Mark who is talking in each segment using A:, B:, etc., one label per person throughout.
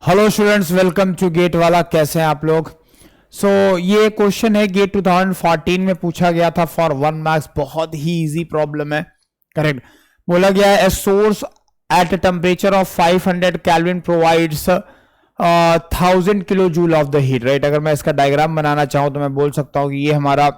A: Hello students, welcome to GATE Wallah. कैसे हैं आप लोग? ये क्वेश्चन है गेट 2014 में पूछा गया था फॉर 1 मार्क्स। बहुत ही इजी प्रॉब्लम है। करेक्ट। बोला गया है a source at a temperature of 500 kelvin provides 1000 kilo joule of the heat. Right. अगर मैं इसका डायग्राम बनाना चाहूं तो मैं बोल सकता हूं कि ये हमारा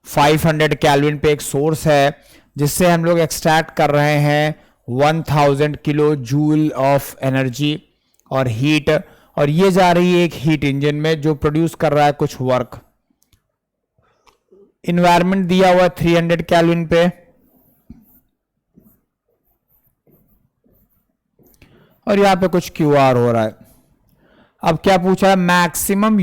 A: 500 केल्विन पे एक सोर्स है जिससे हम लोग एक्सट्रैक्ट कर रहे हैं 1000 किलो जूल ऑफ एनर्जी और हीट, और ये जा रही है एक हीट इंजन में जो प्रोड्यूस कर रहा है कुछ वर्क। इन्वायरमेंट दिया हुआ है 300 केल्विन पे, और यहां पे कुछ क्यूआर हो रहा है। अब क्या पूछा है? Maximum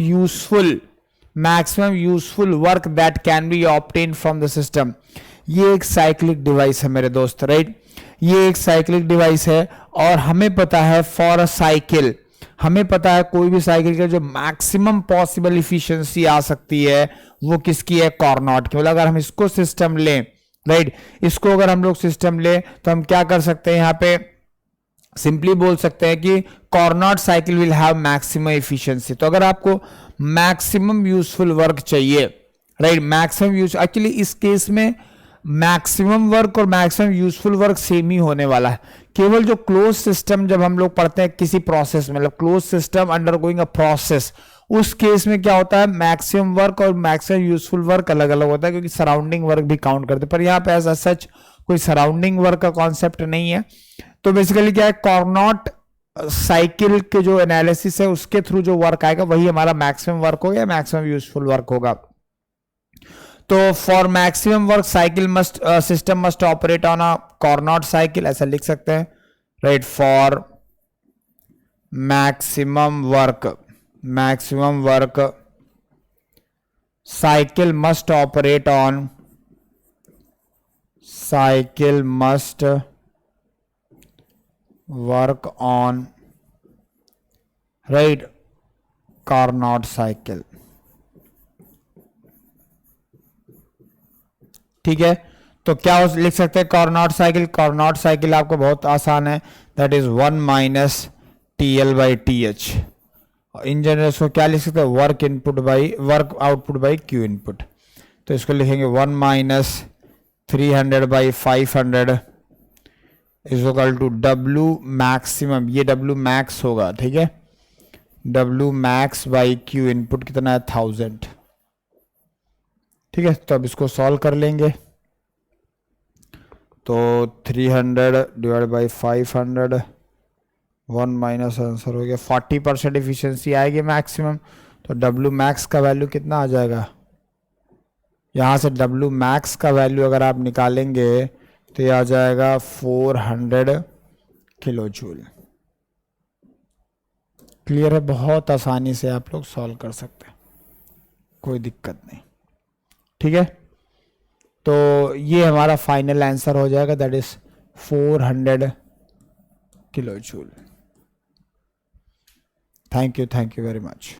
A: useful work that can be obtain from the system. ये एक साइक्लिक डिवाइस है मेरे दोस्त। राइट। ये एक साइक्लिक डिवाइस है और हमें पता है फॉर अ साइकिल, हमें पता है कोई भी साइकिल का जो मैक्सिमम पॉसिबल इफिशिएंसी आ सकती है वो किसकी है? कार्नोट की। मतलब अगर हम इसको सिस्टम लें, राइट, इसको अगर हम लोग सिस्टम लें तो हम क्या कर सकते हैं? यहां पे सिंपली बोल सकते हैं कि Carnot cycle will have maximum efficiency. तो अगर आपको मैक्सिमम यूजफुल वर्क चाहिए, राइट, मैक्सिमम यूज, एक्चुअली इस केस में मैक्सिमम वर्क और मैक्सिमम यूजफुल वर्क सेम ही होने वाला है। केवल जो क्लोज सिस्टम जब हम लोग पढ़ते हैं किसी प्रोसेस में, मतलब close system undergoing a process, उस केस में क्या होता है? मैक्सिमम वर्क और मैक्सिमम यूजफुल वर्क अलग अलग होता है क्योंकि सराउंडिंग वर्क भी काउंट करते हैं। पर यहाँ पे एज सच कोई सराउंडिंग वर्क का कॉन्सेप्ट नहीं है। तो बेसिकली क्या है? कार्नोट साइकिल के जो एनालिसिस है उसके थ्रू जो वर्क आएगा वही हमारा मैक्सिमम वर्क होगा, मैक्सिमम यूजफुल वर्क होगा। तो for maximum work cycle must system must operate on a Carnot cycle, ऐसा लिख सकते हैं। Right. For maximum work cycle must operate on work on, right, Carnot cycle. ठीक है। तो क्या लिख सकते हैं? कार्नोट साइकिल आपको बहुत आसान है, that is 1 minus TL/TH। Engine को क्या लिख सकते हैं? Work output by Q input. तो इसको लिखेंगे 1 minus 300/500 is equal to W maximum, ये W मैक्स होगा, ठीक है, W max by Q input कितना है? 1000। ठीक है। तो अब इसको सॉल्व कर लेंगे तो 300 डिवाइड बाई 500, 1 माइनस आंसर हो गया 40% इफिशियंसी आएगी मैक्सिमम। तो W मैक्स का वैल्यू कितना आ जाएगा? यहाँ से W मैक्स का वैल्यू अगर आप निकालेंगे तो ये आ जाएगा 400 किलो जूल। क्लियर है? बहुत आसानी से आप लोग सॉल्व कर सकते हैं, कोई दिक्कत नहीं। ठीक है। तो ये हमारा फाइनल आंसर हो जाएगा, that is 400 kilo joule. Thank you very much.